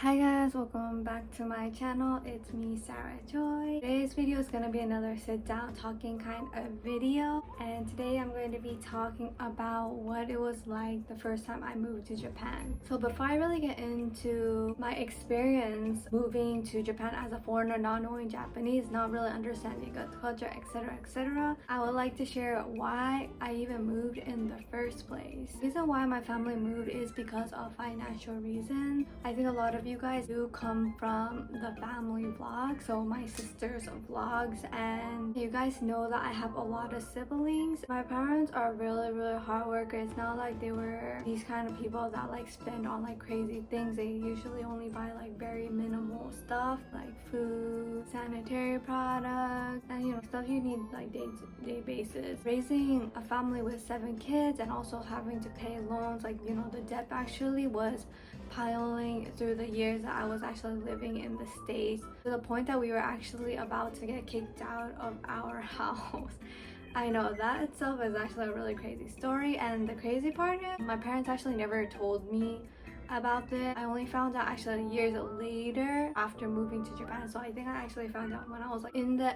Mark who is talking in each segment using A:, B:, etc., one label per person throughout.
A: Hi guys, welcome back to my channel. It's me, Sarah Choi. Today's video is going to be another sit down talking kind of video, and today I'm going to be talking about what it was like the first time I moved to Japan. So before I really get into my experience moving to Japan as a foreigner, not knowing Japanese, not really understanding the culture, etc., I would like to share why I even moved in the first place. The reason why my family moved is because of financial reasons. I think a lot of you guys do come from the family vlog, so my sister's vlogs, and you guys know that I have a lot of siblings. My parents are really hard workers. It's not like they were these kind of people that like spend on like crazy things. They usually only buy like very minimal stuff like food, sanitary products, and stuff you need like day-to-day basis. Raising a family with 7 kids and also having to pay loans, like the debt actually was piling through the years that I was actually living in the States, to the point that we were actually about to get kicked out of our house. I know that itself is actually a really crazy story, and the crazy part is my parents actually never told me about this. I only found out actually years later after moving to Japan. So I think I actually found out when I was like in the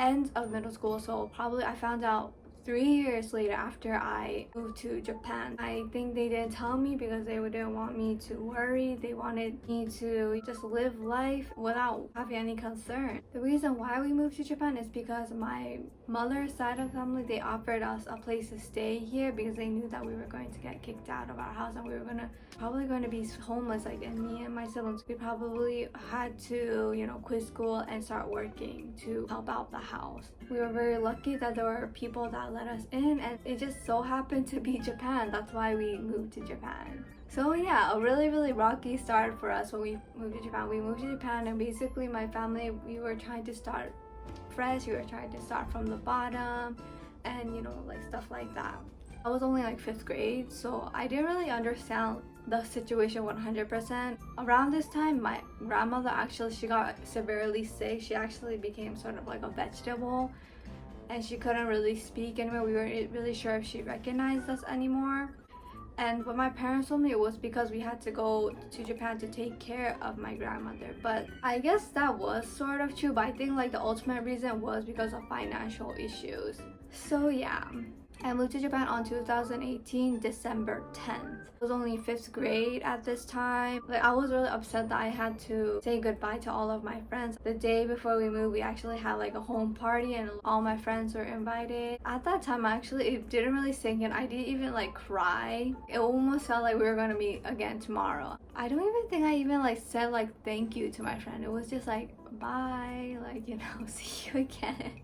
A: end of middle school, so probably I found out 3 years later after I moved to Japan. I think they didn't tell me because they didn't want me to worry. They wanted me to just live life without having any concern. The reason why we moved to Japan is because my mother's side of the family, they offered us a place to stay here because they knew that we were going to get kicked out of our house and we were probably going to be homeless, like, and me and my siblings, we probably had to quit school and start working to help out the house. We were very lucky that there were people that let us in, and it just so happened to be Japan. That's why we moved to Japan. So yeah, a really rocky start for us when we moved to Japan. We moved to Japan, and basically my family, we were trying to start fresh. We were trying to start from the bottom, and like stuff like that. I was only like 5th grade, so I didn't really understand the situation 100%. Around this time, my grandmother actually, she got severely sick. She actually became sort of like a vegetable, and she couldn't really speak anymore. We weren't really sure if she recognized us anymore. And what my parents told me, it was because we had to go to Japan to take care of my grandmother. But I guess that was sort of true, but I think like the ultimate reason was because of financial issues. So yeah, I moved to Japan on 2018, December 10th. I was only 5th grade at this time. Like, I was really upset that I had to say goodbye to all of my friends. The day before we moved, we actually had like a home party and all my friends were invited. At that time, actually, it didn't really sink in. I didn't even like cry. It almost felt like we were gonna meet again tomorrow. I don't even think I even like said like thank you to my friend. It was just like bye, like see you again.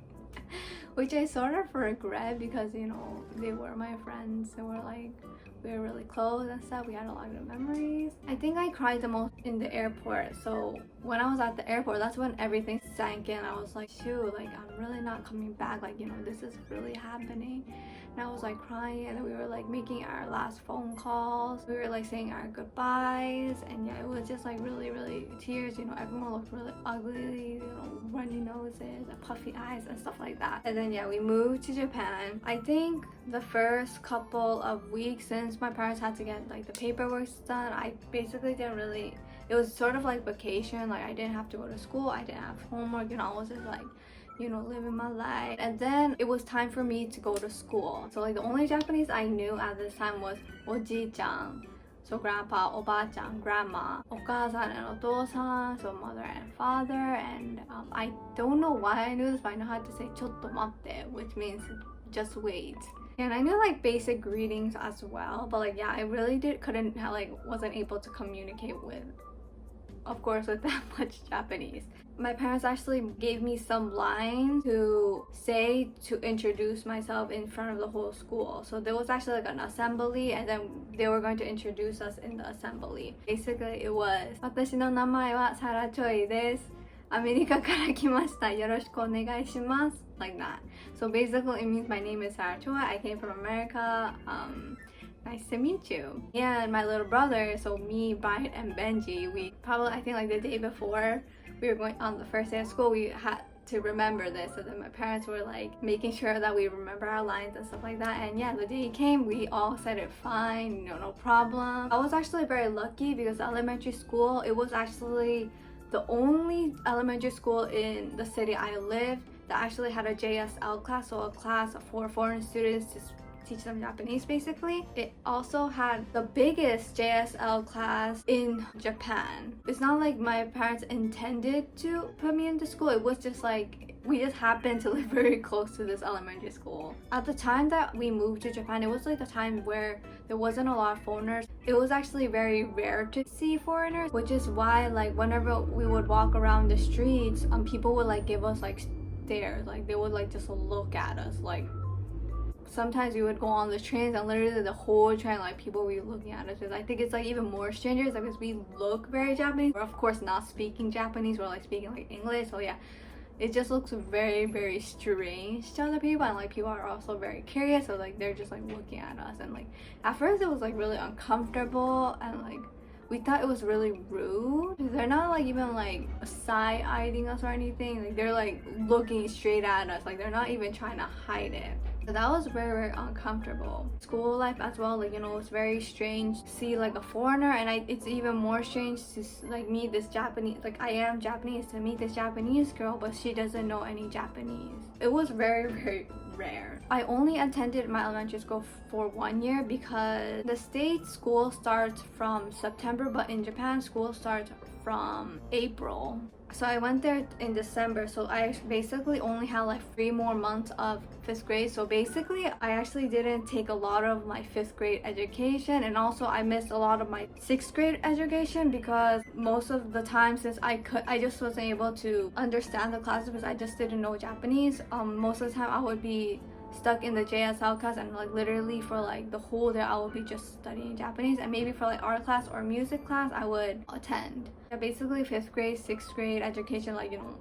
A: Which I sort of regret because they were my friends. They were like, we were really close and stuff. We had a lot of memories. I think I cried the most in the airport. So when I was at the airport, that's when everything sank in. I was like, shoot, like I'm really not coming back, like this is really happening. And I was like crying, and we were like making our last phone calls. We were like saying our goodbyes, and yeah, it was just like really tears. Everyone looked really ugly, runny noses and puffy eyes and stuff like that. And then yeah, we moved to Japan. I think the first couple of weeks, since my parents had to get like the paperwork done, I basically didn't really, it was sort of like vacation. Like I didn't have to go to school, I didn't have homework, I was just like living my life. And then it was time for me to go to school. So like the only Japanese I knew at this time was oji-chan, so grandpa, oba-chan, grandma, okasan and otosan, so mother and father. And I don't know why I knew this, but I know how to say chotto matte, which means just wait. And I knew like basic greetings as well, but like yeah, I really wasn't able to communicate with, of course, with that much Japanese. My parents actually gave me some lines to say to introduce myself in front of the whole school. So there was actually like an assembly, and then they were going to introduce us in the assembly. Basically it was, 私の名前はサラチョイです。アメリカから来ました。よろしくお願いします。Like that. So basically it means my name is Sarah Choi. I came from America. Nice to meet you. And my little brother, so me, Brian, and Benji, we probably, I think like the day before we were going on the first day of school, we had to remember this. So then my parents were like making sure that we remember our lines and stuff like that. And yeah, the day came, we all said it fine, no problem. I was actually very lucky because elementary school, it was actually the only elementary school in the city I lived that actually had a JSL class, so a class for foreign students to teach them Japanese basically. It also had the biggest JSL class in Japan. It's not like my parents intended to put me into school, it was just like we just happened to live very close to this elementary school. At the time that we moved to Japan, it was like the time where there wasn't a lot of foreigners. It was actually very rare to see foreigners, which is why like whenever we would walk around the streets, people would like give us like stares, like they would like just look at us. Like sometimes we would go on the trains and literally the whole train like people would be looking at us, because I think it's like even more strangers like, because we look very Japanese. We're of course not speaking Japanese, we're like speaking like English, so yeah, it just looks very, very strange to other people, and like people are also very curious, so like they're just like looking at us, and like at first it was like really uncomfortable, and like we thought it was really rude. They're not like even like side-eyeing us or anything, like they're like looking straight at us, like they're not even trying to hide it. So that was very, very uncomfortable. School life as well, like, you know, it's very strange to see like a foreigner, and it's even more strange to like meet this Japanese, like I am Japanese, to meet this Japanese girl but she doesn't know any Japanese. It was very, very rare. I only attended my elementary school for 1 year because the state school starts from September, but in Japan school starts from April. So I went there in December, so I basically only had like 3 more months of 5th grade. So basically I actually didn't take a lot of my 5th grade education, and also I missed a lot of my 6th grade education because most of the time, since I just wasn't able to understand the classes because I just didn't know Japanese. Most of the time I would be stuck in the JSL class, and like literally for like the whole day I would be just studying Japanese, and maybe for like art class or music class I would attend. Yeah, basically 5th grade, 6th grade education, like, you know,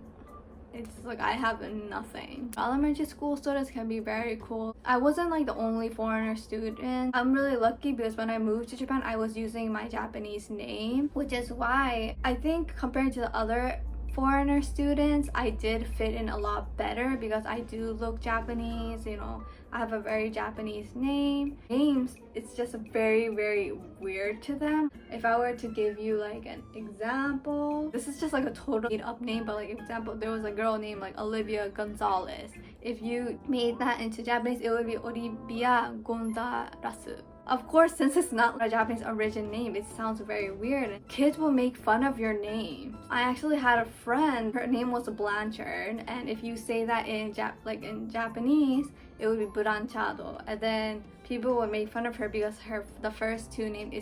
A: it's like I have nothing. Elementary school students can be very cool. I wasn't like the only foreigner student. I'm really lucky because when I moved to Japan I was using my Japanese name, which is why I think compared to the other foreigner students I did fit in a lot better, because I do look Japanese, you know, I have a very Japanese names, it's just very, very weird to them. If I were to give you like an example, this is just like a total made up name, but like example, there was a girl named like Olivia Gonzalez. If you made that into Japanese it would be Olivia Gonzalez. Of course, since it's not a Japanese origin name, it sounds very weird. Kids will make fun of your name. I actually had a friend, her name was Blanchard, and if you say that in Japanese, it would be Branchado. And then people would make fun of her because the first 2 names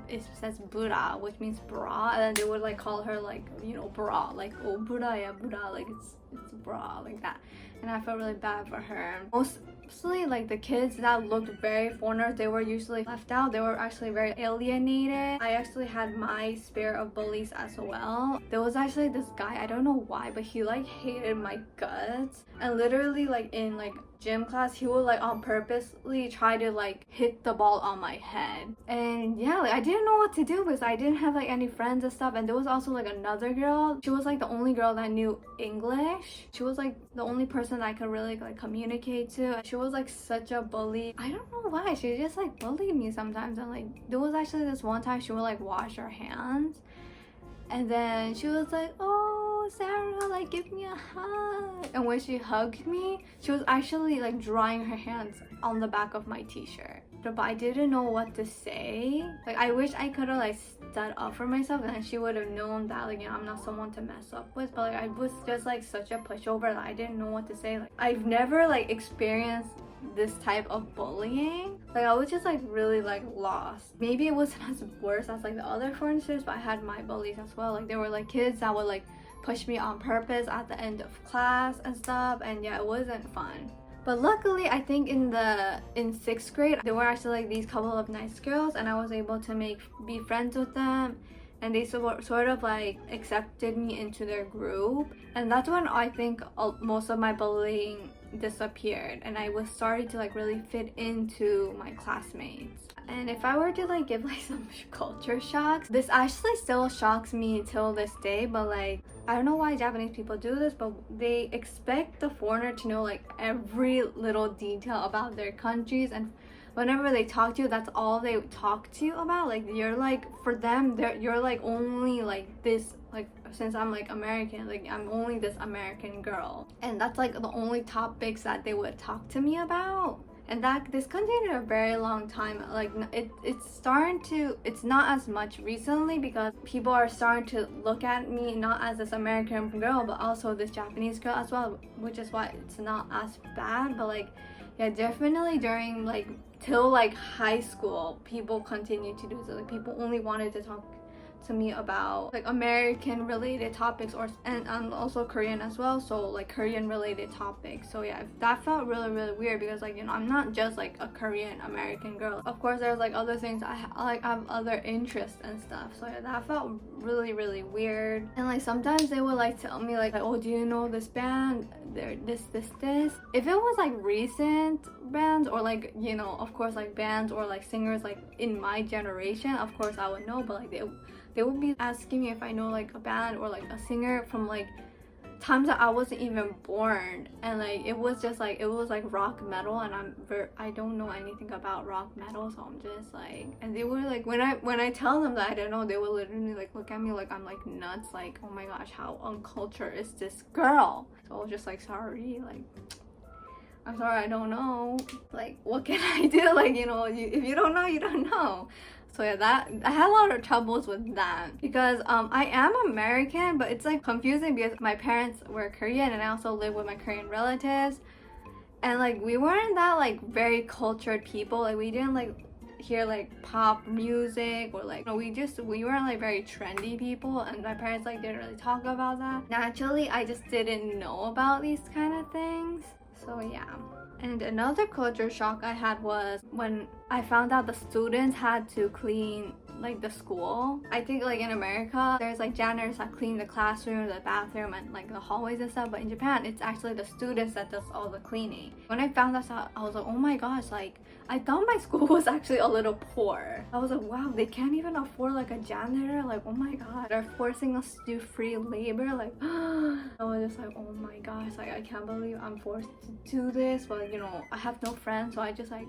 A: it says Bura, which means bra, and then they would like call her like, you know, bra, like, oh bura ya bura, like it's bra, like that. And I felt really bad for her. Mostly like the kids that looked very foreigner, they were usually left out. They were actually very alienated. I actually had my share of bullies as well. There was actually this guy, I don't know why, but he like hated my guts, and literally like in like gym class he would like on purposely try to like hit the ball on my head. And yeah, like I didn't know what to do because I didn't have like any friends and stuff. And there was also like another girl, she was like the only girl that knew English. She was like the only person that I could really like communicate to. She was like such a bully. I don't know why, she just like bullied me sometimes. And like there was actually this one time she would like wash her hands, and then she was like, oh Sarah, like give me a hug. And when she hugged me, she was actually like drying her hands on the back of my t-shirt. But I didn't know what to say. Like I wish I could have like stood up for myself, and she would have known that like, you know, I'm not someone to mess up with. But like I was just like such a pushover that I didn't know what to say. Like I've never like experienced this type of bullying. Like I was just like really like lost. Maybe it wasn't as worse as like the other foreign students, but I had my bullies as well. Like there were like kids that would like push me on purpose at the end of class and stuff, and yeah, it wasn't fun. But luckily I think in 6th grade there were actually like these couple of nice girls, and I was able to be friends with them, and they sort of like accepted me into their group. And that's when I think most of my bullying disappeared, and I was starting to like really fit into my classmates. And if I were to like give like some culture shocks, this actually still shocks me till this day, but like I don't know why Japanese people do this, but they expect the foreigner to know like every little detail about their countries, and whenever they talk to you, that's all they talk to you about. Like you're like, for them, you're like only like this, like since I'm like American, like I'm only this American girl, and that's like the only topics that they would talk to me about. And that this continued a very long time. Like it's starting to, it's not as much recently because people are starting to look at me not as this American girl but also this Japanese girl as well, which is why it's not as bad. But like, yeah, definitely during like till like high school, people continued to do so. Like people only wanted to talk to me about like American related topics, or and also Korean as well, so like Korean related topics. So yeah, that felt really weird because like, you know, I'm not just like a Korean American girl. Of course there's like other things I have other interests and stuff. So yeah, that felt really weird. And like sometimes they would like tell me like, oh, do you know this band, they're this. If it was like recent bands, or like, you know, of course like bands or like singers like in my generation, of course I would know. But like they would be asking me if I know like a band or like a singer from like times that I wasn't even born, and like it was just like, it was like rock metal, and I don't know anything about rock metal, so I'm just like, and they were like, when I tell them that I don't know, they will literally like look at me like I'm like nuts, like, oh my gosh, how uncultured is this girl? So I was just like, sorry, like I'm sorry, I don't know, like what can I do? Like, you know, if you don't know, you don't know. So yeah, that I had a lot of troubles with that because I am American, but it's like confusing because my parents were Korean and I also live with my Korean relatives, and like we weren't that like very cultured people. Like we didn't like hear like pop music, or like, no, we weren't like very trendy people, and my parents like didn't really talk about that. Naturally, I just didn't know about these kind of things. So yeah. And another culture shock I had was when I found out the students had to clean like the school. I think like in America there's like janitors that clean the classroom, the bathroom, and like the hallways and stuff, but in Japan it's actually the students that does all the cleaning. When I found that out, I was like, oh my gosh, like I thought my school was actually a little poor. I was like, wow, they can't even afford like a janitor, like oh my god, they're forcing us to do free labor. Like I was just like, oh my gosh, like I can't believe I'm forced to do this. But you know, I have no friends, so I just like,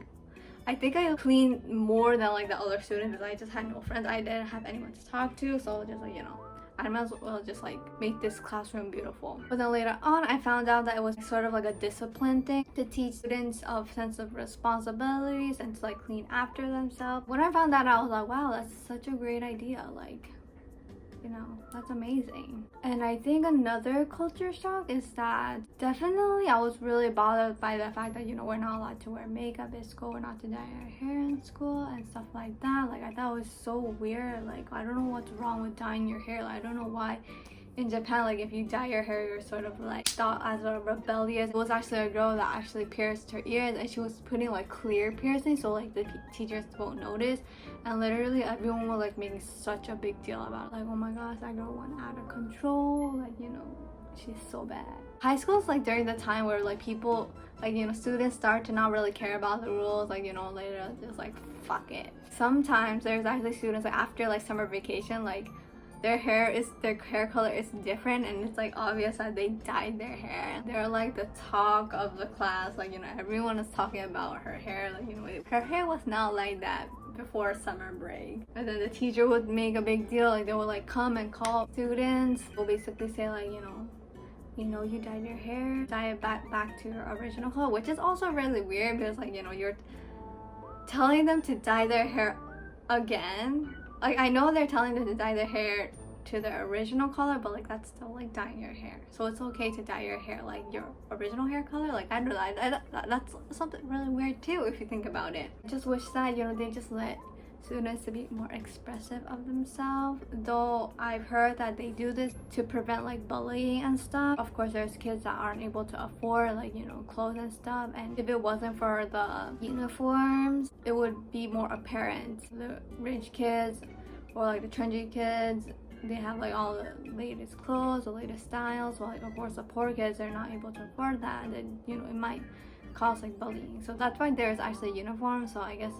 A: I think I cleaned more than like the other students because I just had no friends. I didn't have anyone to talk to, so just like, you know, I might as well just like make this classroom beautiful. But then later on I found out that it was sort of like a discipline thing to teach students a sense of responsibilities and to like clean after themselves. When I found that out, I was like, wow, that's such a great idea. Like, you know, that's amazing. And I think another culture shock is that definitely I was really bothered by the fact that, you know, we're not allowed to wear makeup at school, we're not to dye our hair in school and stuff like that. Like I thought it was so weird. Like I don't know what's wrong with dyeing your hair. Like, I don't know why in Japan, like if you dye your hair, you're sort of like thought as a rebellious. It was actually a girl that actually pierced her ears, and she was putting like clear piercing so like the teachers won't notice, and literally everyone was like making such a big deal about it. Like, oh my gosh, that girl went out of control, like, you know, she's so bad. High school is like during the time where like people, like, you know, students start to not really care about the rules, like, you know, later just like fuck it. Sometimes there's actually students like after like summer vacation, like their hair color is different, and it's like obvious that they dyed their hair. They're like the talk of the class, like, you know, everyone is talking about her hair, like, you know, her hair was not like that before summer break. And then the teacher would make a big deal, like they would like come and call students. They'll basically say like, you know, you dyed your hair, dye it back to your original color, which is also really weird because like, you know, you're telling them to dye their hair again. Like I know they're telling them to dye their hair to their original color, but like that's still like dyeing your hair. So it's okay to dye your hair like your original hair color. Like I don't know, that's something really weird too if you think about it. I just wish that, you know, they just let students to be more expressive of themselves, though I've heard that they do this to prevent like bullying and stuff. Of course there's kids that aren't able to afford like, you know, clothes and stuff, and if it wasn't for the uniforms it would be more apparent. The rich kids or like the trendy kids, they have like all the latest clothes, the latest styles, while like of course the poor kids, they're not able to afford that, and then, you know, it might cause like bullying. So that's why there's actually uniforms, so I guess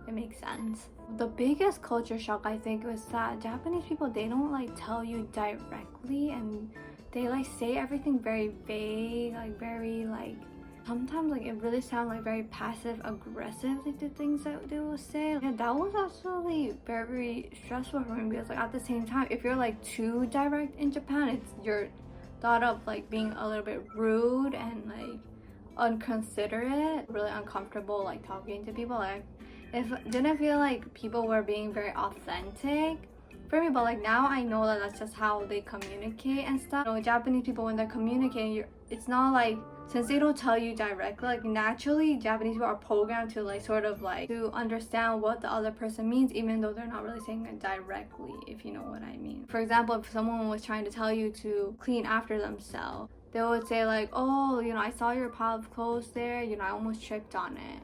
A: it makes sense. The biggest culture shock I think was that Japanese people, they don't like tell you directly, and they like say everything very vague, like very like sometimes like it really sounds like very passive aggressive, like the things that they will say. Yeah, that was actually very stressful for me because like at the same time, if you're like too direct in Japan, you're thought of like being a little bit rude and like unconsiderate, really uncomfortable like talking to people. Like if didn't feel like people were being very authentic for me, but like now I know that that's just how they communicate and stuff. You know, Japanese people, when they're communicating, it's not like, since they don't tell you directly, like naturally Japanese people are programmed to like sort of like to understand what the other person means, even though they're not really saying it directly, if you know what I mean. For example, if someone was trying to tell you to clean after themselves, they would say like, oh, you know, I saw your pile of clothes there, you know, I almost tripped on it.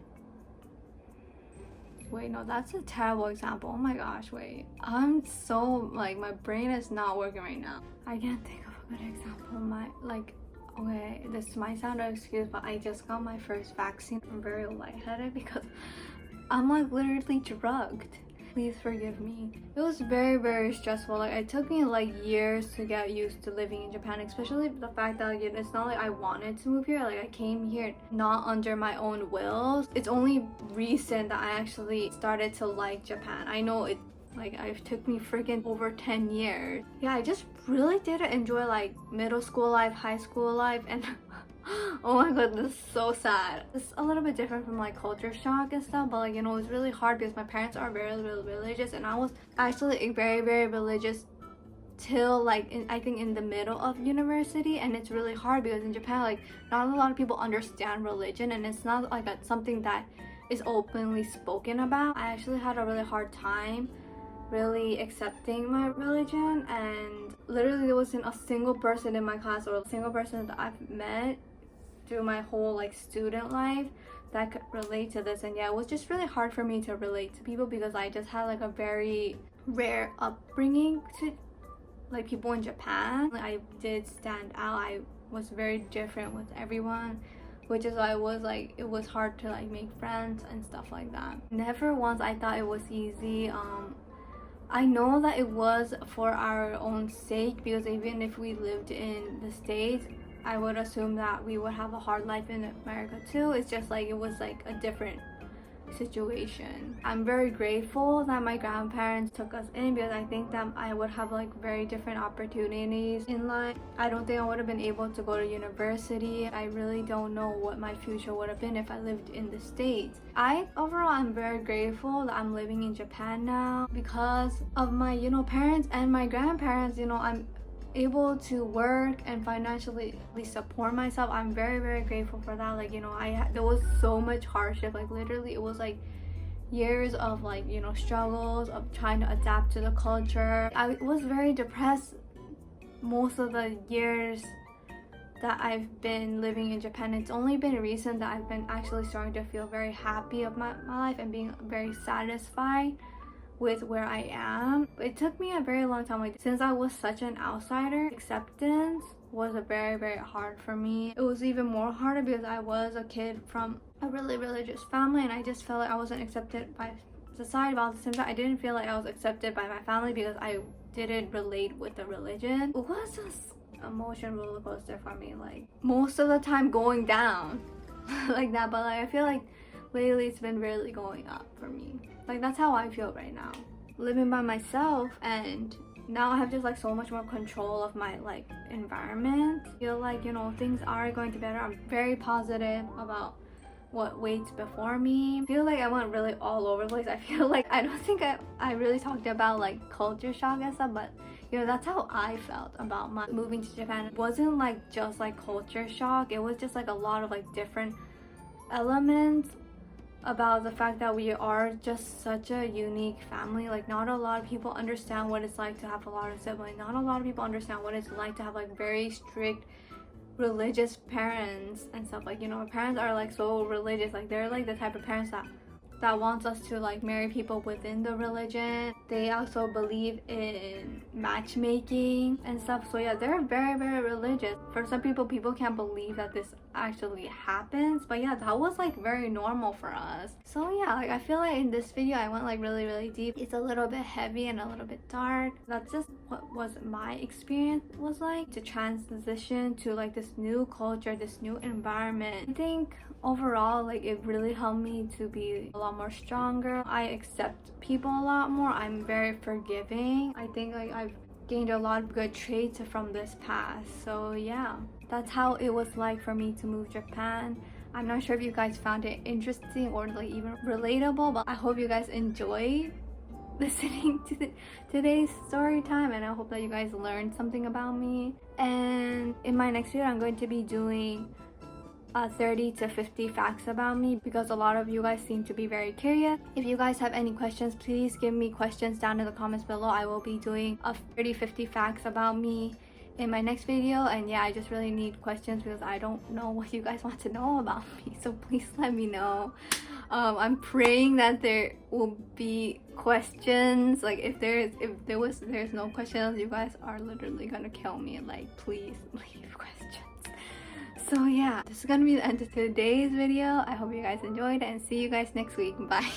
A: Wait, no, that's a terrible example. Oh my gosh, wait. I'm so, like, my brain is not working right now. I can't think of a good example. Okay, this might sound an excuse, but I just got my first vaccine. I'm very lightheaded because I'm, like, literally drugged. Please forgive me. It was very, very stressful. Like, it took me like years to get used to living in Japan, especially the fact that like, it's not like I wanted to move here. Like, I came here not under my own will. It's only recent that I actually started to like Japan. I know it took me freaking over 10 years. Yeah, I just really did enjoy like middle school life, high school life, and oh my god, this is so sad. It's a little bit different from like culture shock and stuff, but like, you know, it's really hard because my parents are very, very religious, and I was actually very, very religious till like I think in the middle of university. And it's really hard because in Japan, like, not a lot of people understand religion, and it's not like something that is openly spoken about. I actually had a really hard time really accepting my religion, and literally there wasn't a single person in my class or a single person that I've met through my whole like student life that could relate to this. And yeah, it was just really hard for me to relate to people because I just had like a very rare upbringing to like people in Japan. I did stand out. I was very different with everyone, which is why it was hard to like make friends and stuff like that. Never once I thought it was easy. I know that it was for our own sake, because even if we lived in the States, I would assume that we would have a hard life in America too. It's just like it was like a different situation. I'm very grateful that my grandparents took us in, because I think that I would have like very different opportunities in life. I don't think I would have been able to go to university. I really don't know what my future would have been if I lived in the States. Overall, I'm very grateful that I'm living in Japan now because of my, you know, parents and my grandparents. You know, I'm able to work and financially support myself. I'm very, very grateful for that. Like, you know, there was so much hardship. Like, literally it was like years of like, you know, struggles of trying to adapt to the culture. I was very depressed most of the years that I've been living in Japan. It's only been recent that I've been actually starting to feel very happy of my life and being very satisfied with where I am. It took me a very long time. Like, since I was such an outsider, acceptance was a very, very hard for me. It was even more harder because I was a kid from a really religious family, and I just felt like I wasn't accepted by society. But at the same time, I didn't feel like I was accepted by my family because I didn't relate with the religion. It was an emotion roller coaster for me, like most of the time going down like that, but like I feel like lately it's been really going up for me. Like, that's how I feel right now, living by myself, and now I have just like so much more control of my like environment. I feel like, you know, things are going to be better. I'm very positive about what waits before me. I feel like I went really all over the place. I feel like I don't think I really talked about like culture shock and stuff, but you know, that's how I felt about my moving to Japan. It wasn't like just like culture shock. It was just like a lot of like different elements about the fact that we are just such a unique family. Like, not a lot of people understand what it's like to have a lot of siblings. Not a lot of people understand what it's like to have like very strict religious parents and stuff. Like, you know, our parents are like so religious. Like, they're like the type of parents that wants us to like marry people within the religion. They also believe in matchmaking and stuff. So yeah, they're very, very religious. For some people can't believe that this actually happens. But yeah, that was like very normal for us. So yeah, like I feel like in this video I went like really deep. It's a little bit heavy and a little bit dark. That's just what was my experience was like to transition to like this new culture, this new environment. I think overall, like it really helped me to be a lot more stronger. I accept people a lot more. I'm very forgiving. I think like I've gained a lot of good traits from this past. So yeah, that's how it was like for me to move Japan. I'm not sure if you guys found it interesting or like even relatable, but I hope you guys enjoyed listening to today's story time, and I hope that you guys learned something about me. And in my next video I'm going to be doing 30 to 50 facts about me, because a lot of you guys seem to be very curious. If you guys have any questions, please give me questions down in the comments below. I will be doing 50 facts about me in my next video. And yeah, I just really need questions because I don't know what you guys want to know about me, so please let me know. I'm praying that there will be questions. Like if there's no questions, you guys are literally gonna kill me. Like please leave questions. So yeah, this is gonna be the end of today's video. I hope you guys enjoyed and see you guys next week. Bye.